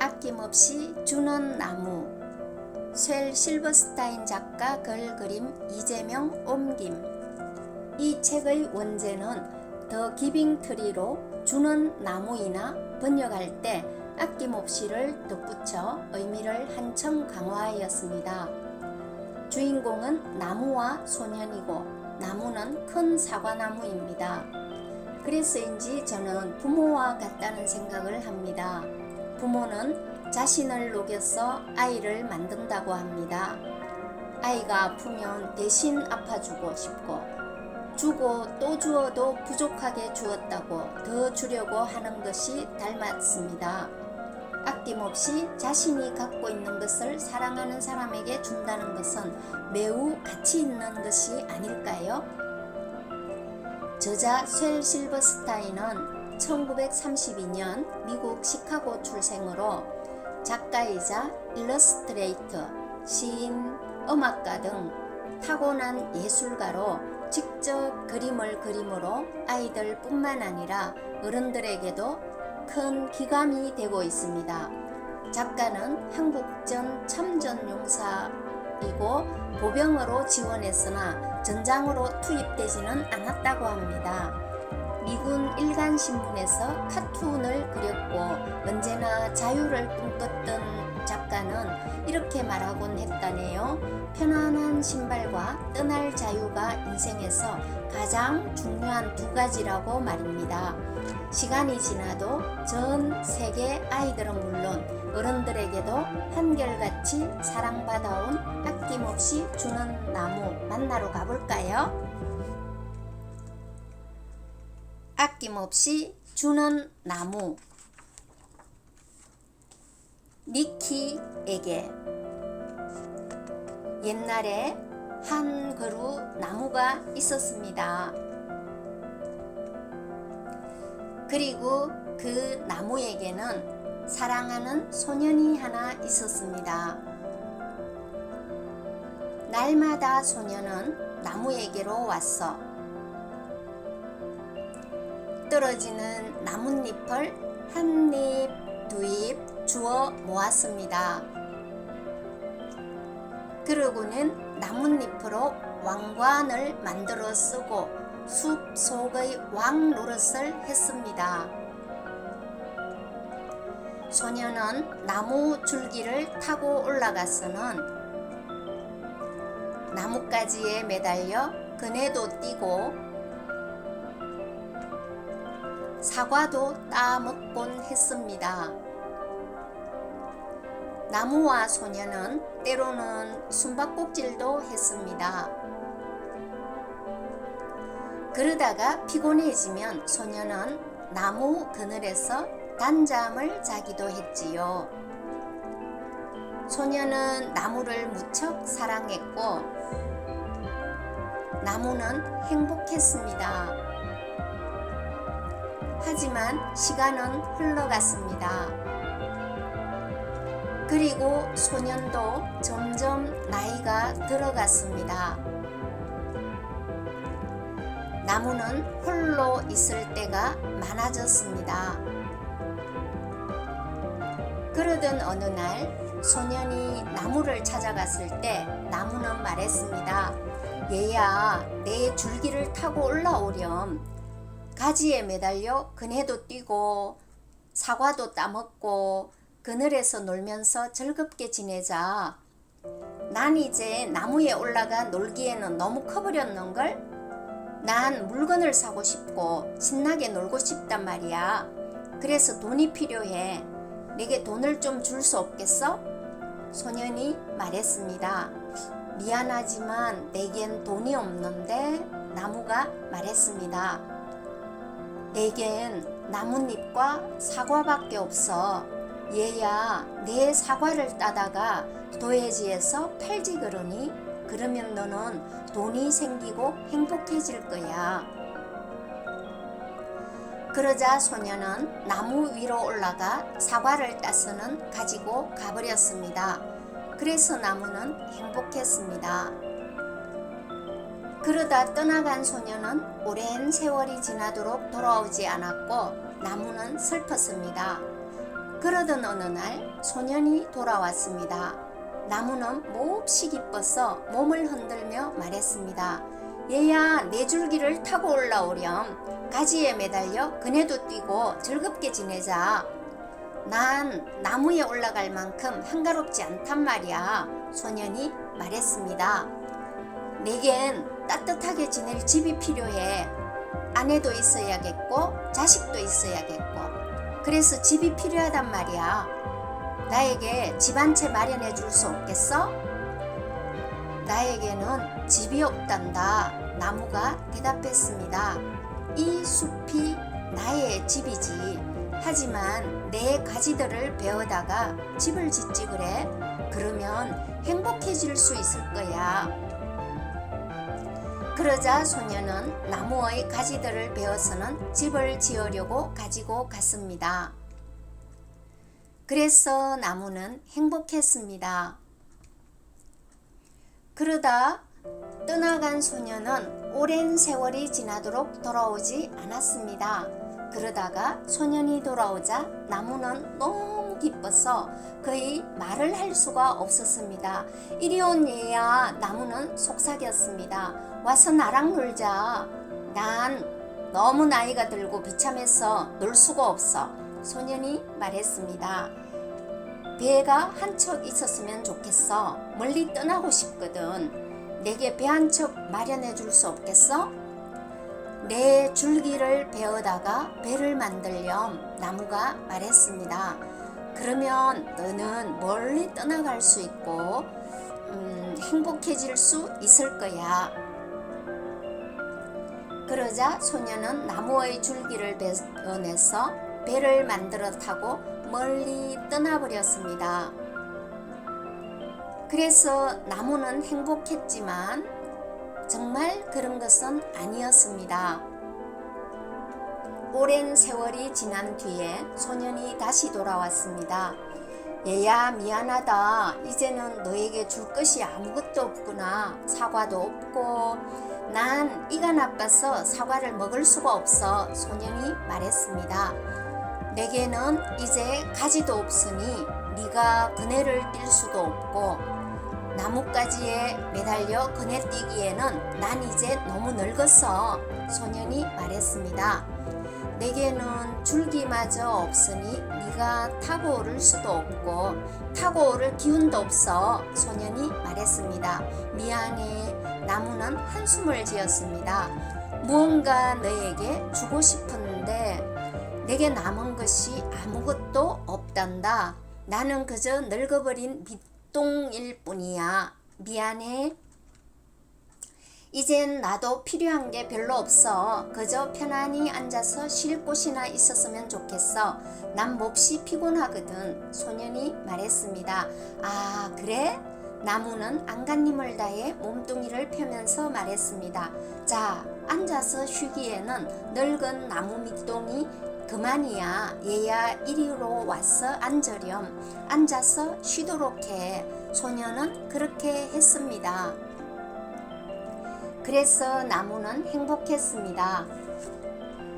아낌없이 주는 나무. 쉘 실버스타인 작가 글 그림 이재명 옮김. 이 책의 원제는 더 기빙 트리로 주는 나무이나 번역할 때 아낌없이를 덧붙여 의미를 한층 강화하였습니다. 주인공은 나무와 소년이고 나무는 큰 사과나무입니다. 그래서인지 저는 부모와 같다는 생각을 합니다. 부모는 자신을 녹여서 아이를 만든다고 합니다. 아이가 아프면 대신 아파주고 싶고 주고 또 주어도 부족하게 주었다고 더 주려고 하는 것이 닮았습니다. 아낌없이 자신이 갖고 있는 것을 사랑하는 사람에게 준다는 것은 매우 가치 있는 것이 아닐까요? 저자 쉘 실버스타인은 1932년 미국 시카고 출생으로 작가이자 일러스트레이터, 시인, 음악가 등 타고난 예술가로 직접 그림을 그림으로 아이들 뿐만 아니라 어른들에게도 큰 기감이 되고 있습니다. 작가는 한국전 참전용사이고 보병으로 지원했으나 전장으로 투입되지는 않았다고 합니다. 미군 일간신문에서 카툰을 그렸고 언제나 자유를 꿈꿨던 작가는 이렇게 말하곤 했다네요. 편안한 신발과 떠날 자유가 인생에서 가장 중요한 두 가지라고 말입니다. 시간이 지나도 전 세계 아이들은 물론 어른들에게도 한결같이 사랑받아온 아낌없이 주는 나무 만나러 가볼까요? 아낌없이 주는 나무. 미키에게. 옛날에 한 그루 나무가 있었습니다. 그리고 그 나무에게는 사랑하는 소년이 하나 있었습니다. 날마다 소년은 나무에게로 왔어 떨어지는 나뭇잎을 한 잎, 두 잎 주워 모았습니다. 그러고는 나뭇잎으로 왕관을 만들어 쓰고 숲 속의 왕 노릇을 했습니다. 소년은 나무 줄기를 타고 올라가서는 나뭇가지에 매달려 그네도 뛰고 사과도 따먹곤 했습니다. 나무와 소년은 때로는 숨바꼭질도 했습니다. 그러다가 피곤해지면 소년은 나무 그늘에서 단잠을 자기도 했지요. 소년은 나무를 무척 사랑했고 나무는 행복했습니다. 하지만 시간은 흘러갔습니다. 그리고 소년도 점점 나이가 들어갔습니다. 나무는 홀로 있을 때가 많아졌습니다. 그러던 어느 날 소년이 나무를 찾아갔을 때 나무는 말했습니다. 얘야, 내 줄기를 타고 올라오렴. 가지에 매달려 그네도 뛰고 사과도 따먹고 그늘에서 놀면서 즐겁게 지내자. 난 이제 나무에 올라가 놀기에는 너무 커버렸는걸? 난 물건을 사고 싶고 신나게 놀고 싶단 말이야. 그래서 돈이 필요해. 내게 돈을 좀 줄 수 없겠어? 소년이 말했습니다. 미안하지만 내겐 돈이 없는데. 나무가 말했습니다. 내겐 나뭇잎과 사과밖에 없어. 얘야, 내 사과를 따다가 도해지에서 팔지 그러니? 그러면 너는 돈이 생기고 행복해질 거야. 그러자 소년은 나무 위로 올라가 사과를 따서는 가지고 가버렸습니다. 그래서 나무는 행복했습니다. 그러다 떠나간 소년은 오랜 세월이 지나도록 돌아오지 않았고 나무는 슬펐습니다. 그러던 어느 날 소년이 돌아왔습니다. 나무는 몹시 기뻐서 몸을 흔들며 말했습니다. 얘야, 내 줄기를 타고 올라오렴. 가지에 매달려 그네도 뛰고 즐겁게 지내자. 난 나무에 올라갈 만큼 한가롭지 않단 말이야. 소년이 말했습니다. 내겐 따뜻하게 지낼 집이 필요해. 아내도 있어야겠고 자식도 있어야겠고, 그래서 집이 필요하단 말이야. 나에게 집 한 채 마련해 줄 수 없겠어? 나에게는 집이 없단다. 나무가 대답했습니다. 이 숲이 나의 집이지. 하지만 내 가지들을 베어다가 집을 짓지 그래? 그러면 행복해질 수 있을 거야. 그러자 소녀는 나무의 가지들을 베어서는 집을 지으려고 가지고 갔습니다. 그래서 나무는 행복했습니다. 그러다 떠나간 소녀는 오랜 세월이 지나도록 돌아오지 않았습니다. 그러다가 소년이 돌아오자 나무는 너무 기뻐서 거의 말을 할 수가 없었습니다. 이리 온 얘야. 나무는 속삭였습니다. 와서 나랑 놀자. 난 너무 나이가 들고 비참해서 놀 수가 없어. 소년이 말했습니다. 배가 한 척 있었으면 좋겠어. 멀리 떠나고 싶거든. 내게 배 한 척 마련해 줄 수 없겠어? 내 줄기를 베어다가 배를 만들렴. 나무가 말했습니다. 그러면 너는 멀리 떠나갈 수 있고 행복해질 수 있을 거야. 그러자 소녀는 나무의 줄기를 베어내서 배를 만들어 타고 멀리 떠나버렸습니다. 그래서 나무는 행복했지만 정말 그런 것은 아니었습니다. 오랜 세월이 지난 뒤에 소년이 다시 돌아왔습니다. 얘야, 미안하다. 이제는 너에게 줄 것이 아무것도 없구나. 사과도 없고 난 이가 나빠서 사과를 먹을 수가 없어. 소년이 말했습니다. 내게는 이제 가지도 없으니 네가 그네를 뛸 수도 없고 나뭇가지에 매달려 그네 뛰기에는 난 이제 너무 늙었어. 소년이 말했습니다. 내게는 줄기마저 없으니 네가 타고 오를 수도 없고 타고 오를 기운도 없어. 소년이 말했습니다. 미안해. 나무는 한숨을 지었습니다. 무언가 너에게 주고 싶은데 내게 남은 것이 아무것도 없단다. 나는 그저 늙어버린 밑동일 뿐이야. 미안해. 이젠 나도 필요한 게 별로 없어. 그저 편안히 앉아서 쉴 곳이나 있었으면 좋겠어. 난 몹시 피곤하거든. 소년이 말했습니다. 아, 그래? 나무는 안간힘을 다해 몸뚱이를 펴면서 말했습니다. 자, 앉아서 쉬기에는 늙은 나무 밑동이 그만이야. 얘야, 이리로 와서 앉으렴. 앉아서 쉬도록 해. 소녀는 그렇게 했습니다. 그래서 나무는 행복했습니다.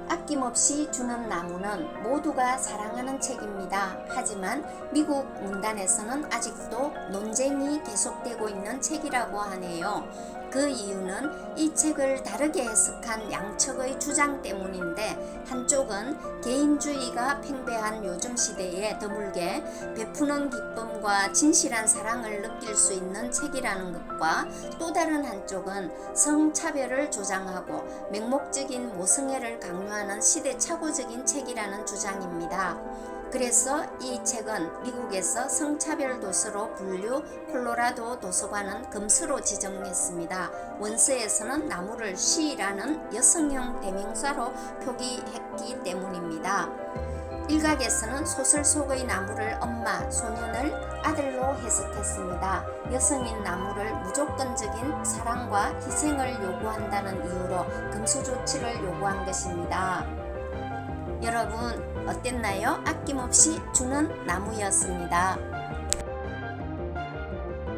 아낌없이 주는 나무는 모두가 사랑하는 책입니다. 하지만 미국 문단에서는 아직도 논쟁이 계속되고 있는 책이라고 하네요. 그 이유는 이 책을 다르게 해석한 양측의 주장 때문인데, 한쪽은 개인주의가 팽배한 요즘 시대에 드물게 베푸는 기쁨과 진실한 사랑을 느낄 수 있는 책이라는 것과, 또 다른 한쪽은 성차별을 조장하고 맹목적인 모성애를 강요하는 시대착오적인 책이라는 주장입니다. 그래서 이 책은 미국에서 성차별 도서로 분류, 콜로라도 도서관은 금수로 지정했습니다. 원서에서는 나무를 she라는 여성형 대명사로 표기했기 때문입니다. 일각에서는 소설 속의 나무를 엄마, 소년을 아들로 해석했습니다. 여성인 나무를 무조건적인 사랑과 희생을 요구한다는 이유로 금수 조치를 요구한 것입니다. 여러분, 어땠나요? 아낌없이 주는 나무였습니다.